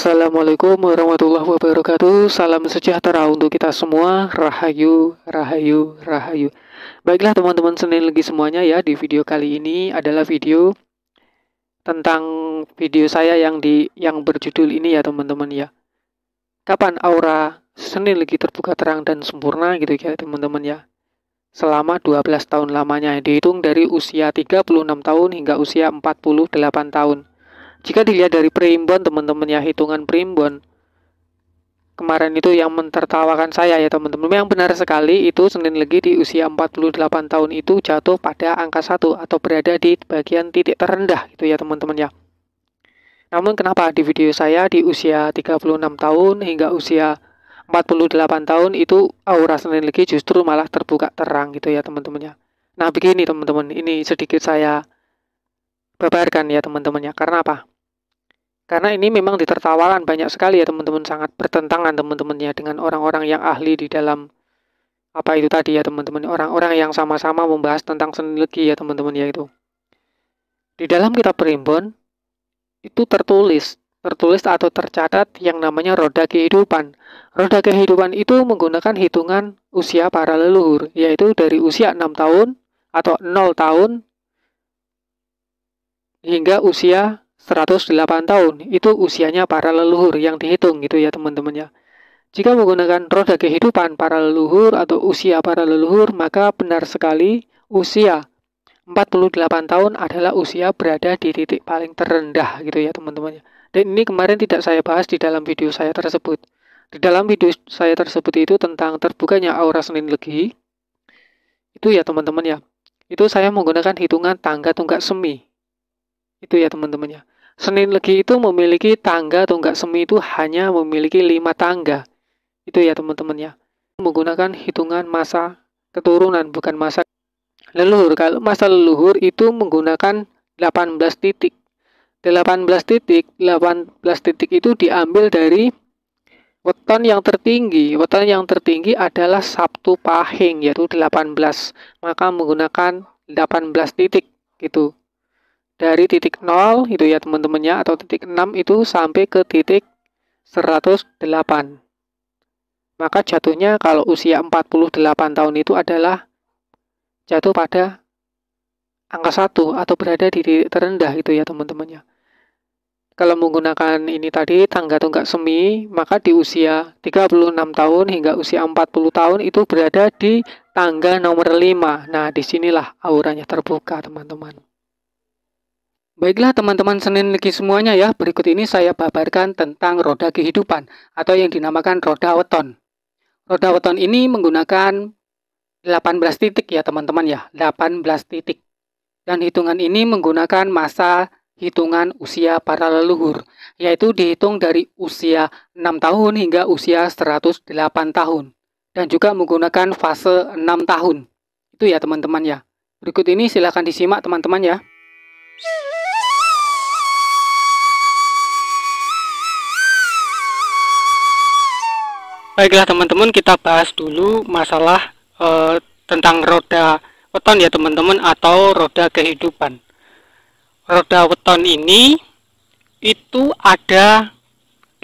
Assalamualaikum warahmatullahi wabarakatuh. Salam sejahtera untuk kita semua. Rahayu, rahayu, rahayu. Baiklah teman-teman Senin Legi semuanya ya. Di video kali ini adalah video tentang video saya yang berjudul ini ya teman-teman ya. Kapan aura Senin Legi terbuka terang dan sempurna gitu ya teman-teman ya. Selama 12 tahun lamanya, dihitung dari usia 36 tahun hingga usia 48 tahun. Jika dilihat dari primbon teman-teman ya, hitungan primbon kemarin itu yang mentertawakan saya ya teman-teman. Yang benar sekali itu Senin Legi di usia 48 tahun itu jatuh pada angka 1 atau berada di bagian titik terendah gitu ya teman-teman ya. Namun kenapa di video saya di usia 36 tahun hingga usia 48 tahun itu aura Senin Legi justru malah terbuka terang gitu ya teman-teman ya. Nah begini teman-teman, ini sedikit saya babarkan ya teman-teman ya. Karena apa? Karena ini memang ditertawakan banyak sekali ya teman-teman, sangat bertentangan teman-teman ya dengan orang-orang yang ahli di dalam apa itu tadi ya teman-teman, orang-orang yang sama-sama membahas tentang Senin Legi ya teman-teman ya itu. Di dalam kitab primbon itu tertulis atau tercatat yang namanya roda kehidupan. Roda kehidupan itu menggunakan hitungan usia para leluhur, yaitu dari usia 6 tahun atau 0 tahun hingga usia 108 tahun. Itu usianya para leluhur yang dihitung gitu ya teman-teman ya. Jika menggunakan roda kehidupan para leluhur atau usia para leluhur, maka benar sekali usia 48 tahun adalah usia berada di titik paling terendah gitu ya teman-teman ya. Dan ini kemarin tidak saya bahas di dalam video saya tersebut. Di dalam video saya tersebut itu tentang terbukanya aura Senin Legi. Itu ya teman-teman ya. Itu saya menggunakan hitungan tangga tonggak semi. Itu ya teman-teman ya. Senin Legi itu memiliki tangga tonggak semi itu hanya memiliki 5 tangga. Itu ya teman-teman ya. Menggunakan hitungan masa keturunan, bukan masa leluhur. Kalau masa leluhur itu menggunakan 18 titik. 18 titik itu diambil dari weton yang tertinggi. Weton yang tertinggi adalah Sabtu Pahing, yaitu 18. Maka menggunakan 18 titik gitu. Dari titik 0 itu ya teman-teman ya, atau titik 6 itu sampai ke titik 108. Maka jatuhnya kalau usia 48 tahun itu adalah jatuh pada angka 1 atau berada di titik terendah itu ya teman-teman ya. Kalau menggunakan ini tadi tangga tonggak semi, maka di usia 36 tahun hingga usia 40 tahun itu berada di tangga nomor 5. Nah, disinilah auranya terbuka teman-teman. Baiklah teman-teman Senin Legi semuanya ya, berikut ini saya babarkan tentang roda kehidupan atau yang dinamakan roda weton. Roda weton ini menggunakan 18 titik ya teman-teman ya, 18 titik. Dan hitungan ini menggunakan masa hitungan usia para leluhur, yaitu dihitung dari usia 6 tahun hingga usia 108 tahun. Dan juga menggunakan fase 6 tahun. Itu ya teman-teman ya. Berikut ini silakan disimak teman-teman ya. Baiklah teman-teman, kita bahas dulu masalah tentang roda weton ya teman-teman, atau roda kehidupan. Roda weton ini itu ada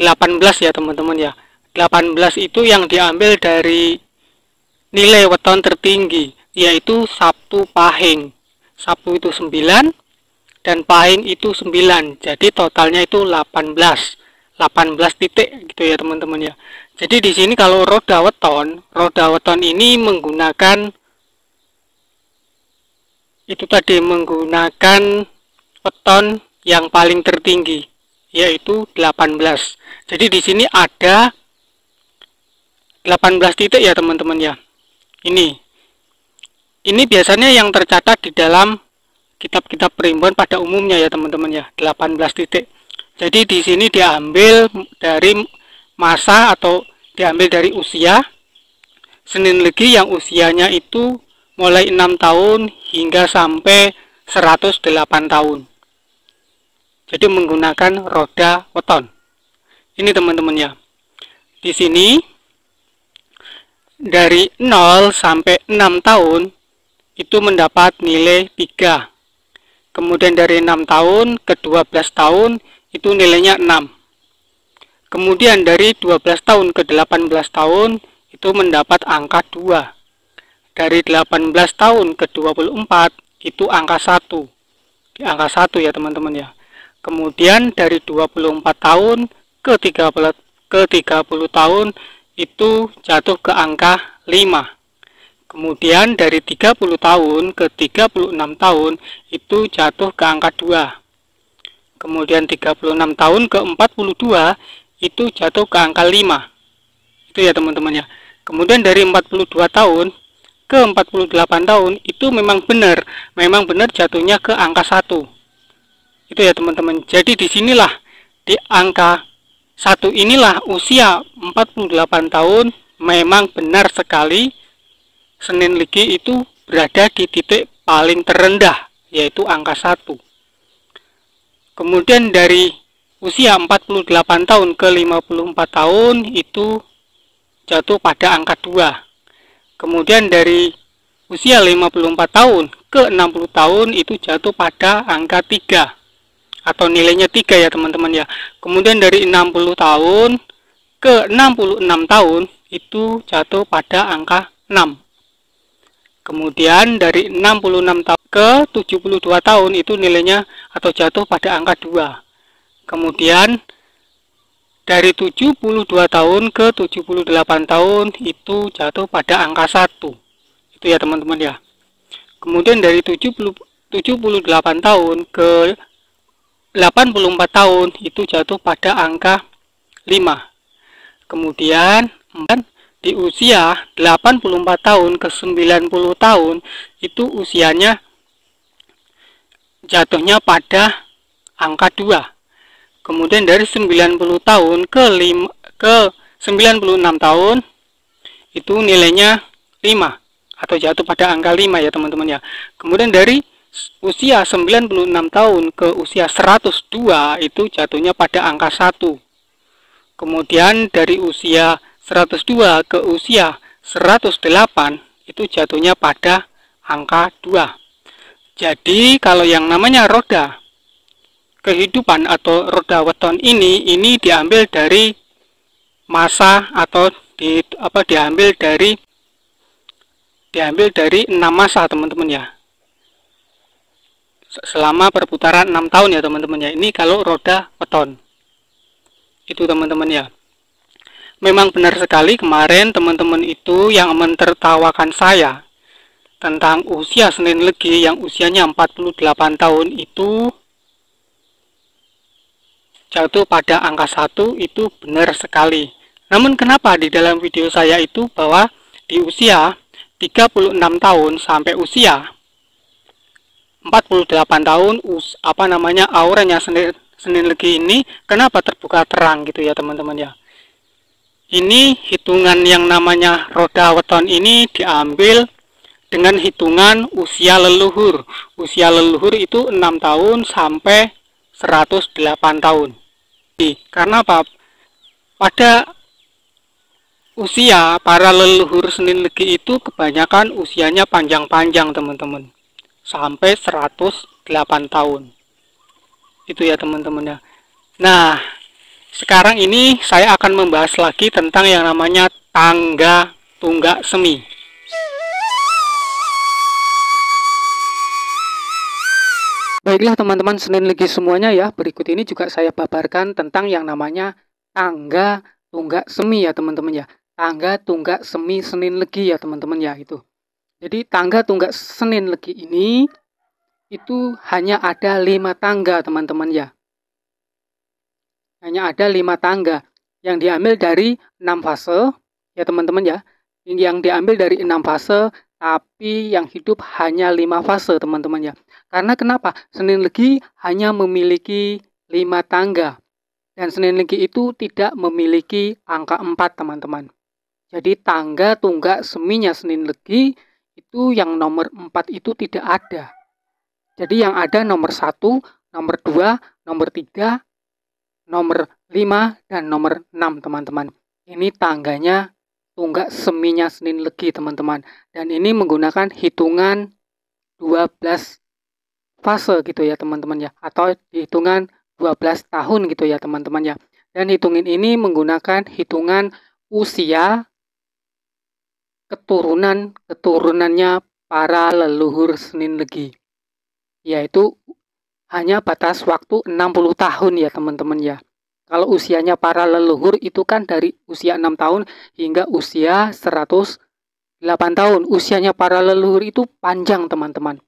18 ya teman-teman ya. 18 itu yang diambil dari nilai weton tertinggi, yaitu Sabtu Pahing. Sabtu itu 9 dan Pahing itu 9. Jadi totalnya itu 18 titik gitu ya teman-teman ya. Jadi di sini kalau roda weton ini menggunakan itu tadi, menggunakan weton yang paling tertinggi, yaitu 18. Jadi di sini ada 18 titik ya teman-teman ya. Ini biasanya yang tercatat di dalam kitab-kitab primbon pada umumnya ya teman-teman ya, 18 titik. Jadi di sini diambil dari masa atau diambil dari usia Senin Legi yang usianya itu mulai 6 tahun hingga sampai 108 tahun. Jadi menggunakan roda weton. Ini teman-teman ya. Di sini dari 0 sampai 6 tahun itu mendapat nilai 3. Kemudian dari 6 tahun ke 12 tahun itu nilainya 6. Kemudian dari 12 tahun ke 18 tahun itu mendapat angka 2. Dari 18 tahun ke 24 itu angka 1. Di angka 1 ya teman-teman ya. Kemudian dari 24 tahun ke 30 tahun itu jatuh ke angka 5. Kemudian dari 30 tahun ke 36 tahun itu jatuh ke angka 2. Kemudian 36 tahun ke 42 itu jatuh ke angka 5. Itu ya teman-teman ya. Kemudian dari 42 tahun ke 48 tahun itu memang benar jatuhnya ke angka 1. Itu ya teman-teman. Jadi disinilah di angka 1 inilah usia 48 tahun memang benar sekali Senin Legi itu berada di titik paling terendah, yaitu angka 1. Kemudian dari usia 48 tahun ke 54 tahun itu jatuh pada angka 2. Kemudian dari usia 54 tahun ke 60 tahun itu jatuh pada angka 3. Atau nilainya 3 ya teman-teman ya. Kemudian dari 60 tahun ke 66 tahun itu jatuh pada angka 6. Kemudian dari 66 tahun ke 72 tahun itu nilainya atau jatuh pada angka 2. Kemudian dari 72 tahun ke 78 tahun itu jatuh pada angka 1. Itu ya teman-teman ya. Kemudian dari 78 tahun ke 84 tahun itu jatuh pada angka 5. Kemudian di usia 84 tahun ke 90 tahun itu usianya jatuhnya pada angka 2. Kemudian dari 90 tahun ke 96 tahun itu nilainya 5 atau jatuh pada angka 5 ya teman-teman ya. Kemudian dari usia 96 tahun ke usia 102 itu jatuhnya pada angka 1. Kemudian dari usia 102 ke usia 108 itu jatuhnya pada angka 2. Jadi kalau yang namanya roda kehidupan atau roda weton ini diambil dari masa atau diambil dari 6 masa teman-teman ya. Selama perputaran 6 tahun ya teman-teman ya. Ini kalau roda weton. Itu teman-teman ya. Memang benar sekali kemarin teman-teman itu yang mentertawakan saya tentang usia Senin Legi yang usianya 48 tahun itu jatuh pada angka 1 itu benar sekali. Namun kenapa di dalam video saya itu bahwa di usia 36 tahun sampai usia 48 tahun auranya Senin Legi ini kenapa terbuka terang gitu ya teman-teman ya. Ini hitungan yang namanya roda weton ini diambil dengan hitungan usia leluhur. Usia leluhur itu 6 tahun sampai 108 tahun. Karena apa? Pada usia para leluhur Senin Legi itu kebanyakan usianya panjang-panjang teman-teman. Sampai 108 tahun. Itu ya teman-teman ya. Nah, sekarang ini saya akan membahas lagi tentang yang namanya tangga tunggak semi. Baiklah teman-teman Senin Legi semuanya ya. Berikut ini juga saya paparkan tentang yang namanya tangga tunggak semi ya teman-teman ya. Tangga tunggak semi Senin Legi ya teman-teman ya itu. Jadi tangga tunggak Senin Legi ini itu hanya ada 5 tangga teman-teman ya. Hanya ada 5 tangga yang diambil dari 6 fase ya teman-teman ya. Yang diambil dari 6 fase tapi yang hidup hanya 5 fase teman-teman ya. Karena kenapa? Senin Legi hanya memiliki 5 tangga dan Senin Legi itu tidak memiliki angka 4 teman-teman. Jadi tangga tunggak seminya Senin Legi itu yang nomor 4 itu tidak ada. Jadi yang ada nomor 1, nomor 2, nomor 3, nomor 5, dan nomor 6 teman-teman. Ini tangganya tunggak seminya Senin Legi teman-teman. Dan ini menggunakan hitungan 12 fase gitu ya teman-teman ya. Atau hitungan 12 tahun gitu ya teman-teman ya. Dan hitungan ini menggunakan hitungan usia keturunannya para leluhur Senin Legi, yaitu hanya batas waktu 60 tahun ya teman-teman ya. Kalau usianya para leluhur itu kan dari usia 6 tahun hingga usia 108 tahun. Usianya para leluhur itu panjang teman-teman.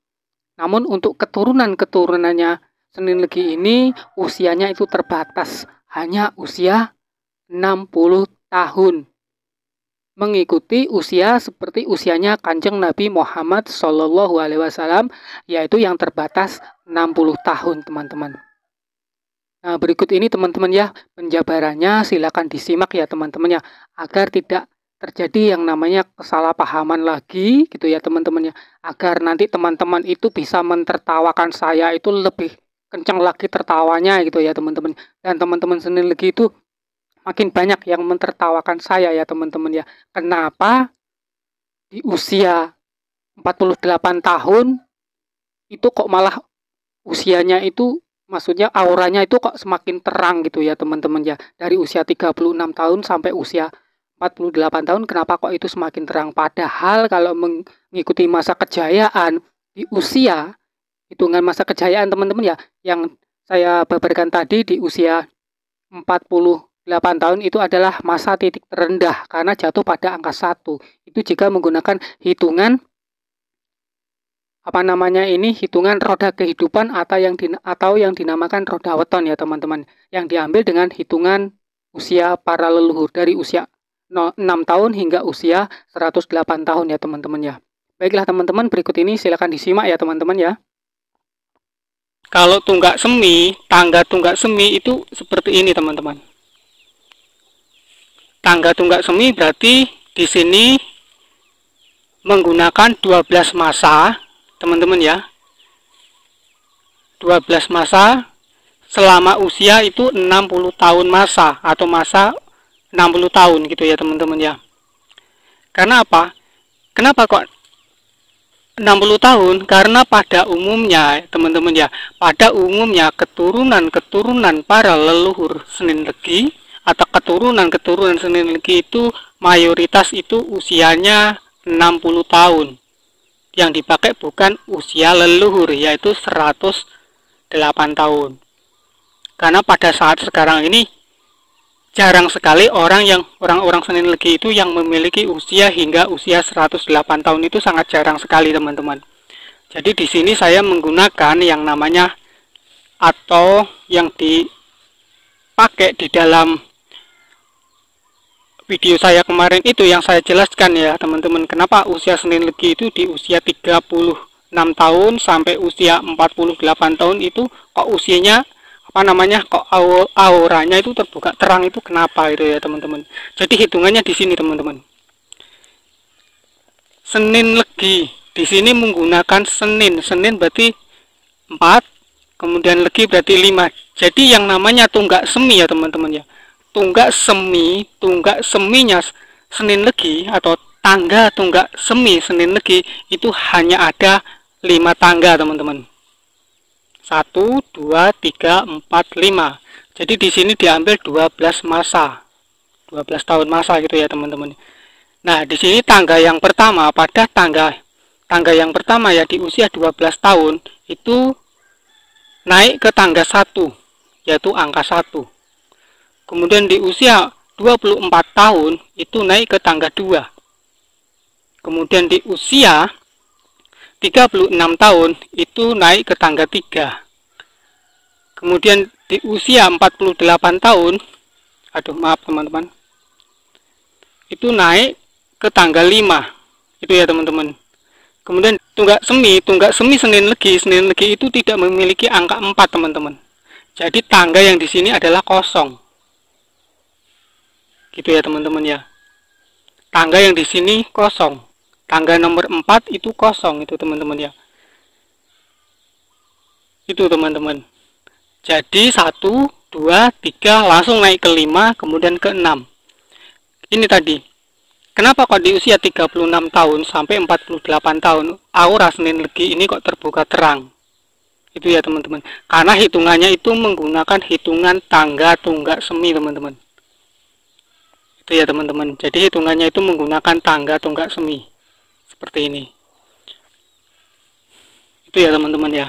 Namun untuk keturunannya Senin Legi ini usianya itu terbatas, hanya usia 60 tahun. Mengikuti usia seperti usianya Kanjeng Nabi Muhammad SAW, yaitu yang terbatas 60 tahun teman-teman. Nah, berikut ini teman-teman ya, penjabarannya silakan disimak ya teman-teman ya, agar tidak terjadi yang namanya kesalahpahaman lagi gitu ya teman-teman ya, agar nanti teman-teman itu bisa mentertawakan saya itu lebih kencang lagi tertawanya gitu ya teman-teman. Dan teman-teman Senin Legi itu makin banyak yang mentertawakan saya ya teman-teman ya. Kenapa di usia 48 tahun itu kok malah usianya itu, maksudnya auranya itu kok semakin terang gitu ya teman-teman ya. Dari usia 36 tahun sampai usia 48 tahun, kenapa kok itu semakin terang? Padahal kalau mengikuti masa kejayaan di usia, hitungan masa kejayaan teman-teman ya, yang saya paparkan tadi di usia 48 tahun itu adalah masa titik terendah karena jatuh pada angka 1. Itu jika menggunakan hitungan hitungan roda kehidupan atau yang dinamakan roda weton ya teman-teman, yang diambil dengan hitungan usia para leluhur dari usia 6 tahun hingga usia 108 tahun ya teman-teman ya. Baiklah teman-teman, berikut ini silakan disimak ya teman-teman ya. Kalau tunggak semi, tangga tunggak semi itu seperti ini teman-teman. Tangga tunggak semi berarti di sini menggunakan 12 masa, teman-teman ya. 12 masa selama usia itu 60 tahun masa atau masa 60 tahun gitu ya teman-teman ya. Karena apa? Kenapa kok 60 tahun? Karena pada umumnya teman-teman ya, pada umumnya keturunan para leluhur Senin Legi atau keturunan Senin Legi itu mayoritas itu usianya 60 tahun. Yang dipakai bukan usia leluhur, yaitu 108 tahun. Karena pada saat sekarang ini jarang sekali orang-orang Senin Legi itu yang memiliki usia hingga usia 108 tahun, itu sangat jarang sekali teman-teman. Jadi di sini saya menggunakan yang namanya atau yang dipakai di dalam video saya kemarin itu yang saya jelaskan ya teman-teman, kenapa usia Senin Legi itu di usia 36 tahun sampai usia 48 tahun itu kok usianya kok auranya itu terbuka terang, itu kenapa itu ya teman-teman. Jadi hitungannya di sini teman-teman. Senin Legi di sini menggunakan Senin berarti 4, kemudian Legi berarti 5. Jadi yang namanya tunggak semi ya teman-teman ya. Tunggak seminya Senin Legi atau tangga tunggak semi Senin Legi itu hanya ada 5 tangga teman-teman. 1, 2, 3, 4, 5. Jadi di sini diambil 12 masa. 12 tahun masa gitu ya teman-teman. Nah, di sini tangga yang pertama, pada tangga yang pertama ya di usia 12 tahun itu naik ke tangga 1, yaitu angka 1. Kemudian di usia 24 tahun itu naik ke tangga 2. Kemudian di usia 36 tahun itu naik ke tangga 3. Kemudian di usia 48 tahun, maaf teman-teman, itu naik ke tangga 5. Itu ya teman-teman. Kemudian tunggak semi Senin Legi itu tidak memiliki angka 4 teman-teman. Jadi tangga yang di sini adalah kosong. Gitu ya teman-teman ya. Tangga yang di sini kosong. Tangga nomor 4 itu kosong itu teman-teman ya. Itu teman-teman. Jadi 1, 2, 3 langsung naik ke 5, kemudian ke 6. Ini tadi. Kenapa kok di usia 36 tahun sampai 48 tahun aura Senin Legi ini kok terbuka terang? Itu ya teman-teman. Karena hitungannya itu menggunakan hitungan tangga tonggak semi teman-teman. Itu ya teman-teman. Jadi hitungannya itu menggunakan tangga tonggak semi. Seperti ini. Itu ya teman-teman ya.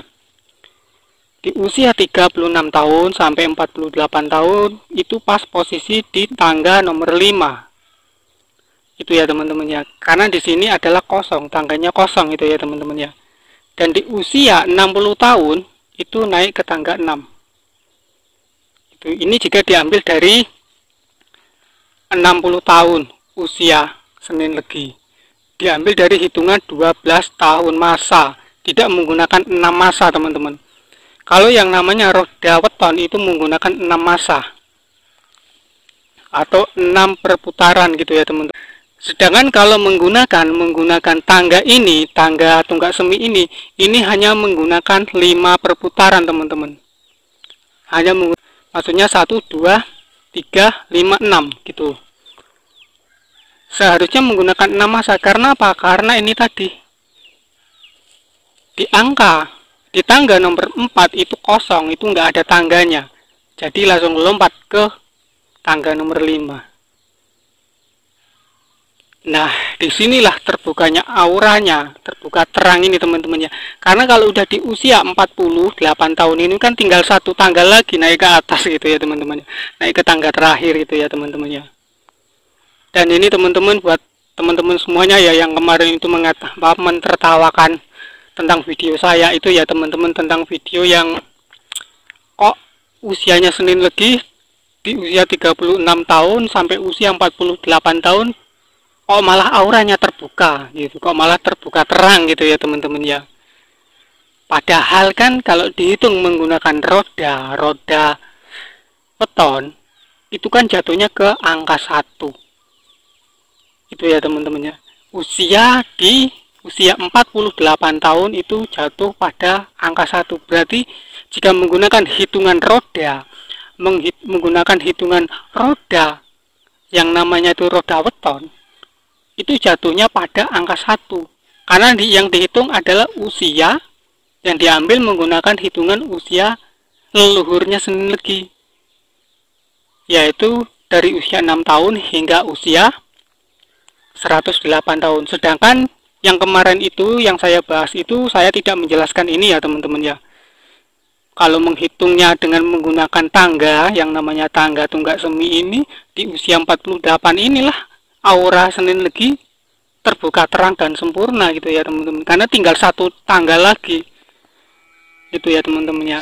Di usia 36 tahun sampai 48 tahun itu pas posisi di tangga nomor 5. Itu ya teman-teman ya. Karena di sini adalah kosong, tangganya kosong itu ya teman-teman ya. Dan di usia 60 tahun itu naik ke tangga 6. Ini jika diambil dari 60 tahun usia Senin Legi. Diambil dari hitungan 12 tahun masa, tidak menggunakan 6 masa teman-teman. Kalau yang namanya roda weton itu menggunakan 6 masa atau 6 perputaran gitu ya teman-teman. Sedangkan kalau menggunakan tangga ini, tangga tonggak semi ini hanya menggunakan 5 perputaran teman-teman. Hanya maksudnya 1, 2, 3, 5, 6 gitu. Seharusnya menggunakan 6 masa. Karena apa? Karena ini tadi di tangga nomor 4 itu kosong, itu enggak ada tangganya. Jadi langsung lompat ke tangga nomor 5. Nah, disinilah terbukanya auranya, terbuka terang ini teman-teman ya. Karena kalau udah di usia 48 tahun ini kan tinggal satu tangga lagi naik ke atas gitu ya teman-teman. Naik ke tangga terakhir gitu ya teman-teman ya. Dan ini teman-teman buat teman-teman semuanya ya yang kemarin itu mentertawakan tentang video saya itu ya teman-teman, tentang video yang kok usianya Senin Legi di usia 36 tahun sampai usia 48 tahun kok malah auranya terbuka gitu, kok malah terbuka terang gitu ya teman-teman ya. Padahal kan kalau dihitung menggunakan roda weton itu kan jatuhnya ke angka 1. Itu ya teman-teman ya. Usia 48 tahun itu jatuh pada angka 1. Berarti jika menggunakan hitungan roda yang namanya itu roda weton, itu jatuhnya pada angka 1. Karena yang dihitung adalah usia yang diambil menggunakan hitungan usia leluhurnya Senin Legi, yaitu dari usia 6 tahun hingga usia 108 tahun. Sedangkan yang kemarin itu yang saya bahas itu saya tidak menjelaskan ini ya teman-teman ya. Kalau menghitungnya dengan menggunakan tangga yang namanya tangga tonggak semi ini di usia 48 inilah aura Senin Legi terbuka terang dan sempurna gitu ya teman-teman, karena tinggal satu tangga lagi itu ya teman-teman ya.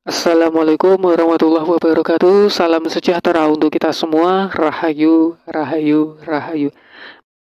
Assalamualaikum warahmatullahi wabarakatuh. Salam sejahtera untuk kita semua. Rahayu, rahayu, rahayu.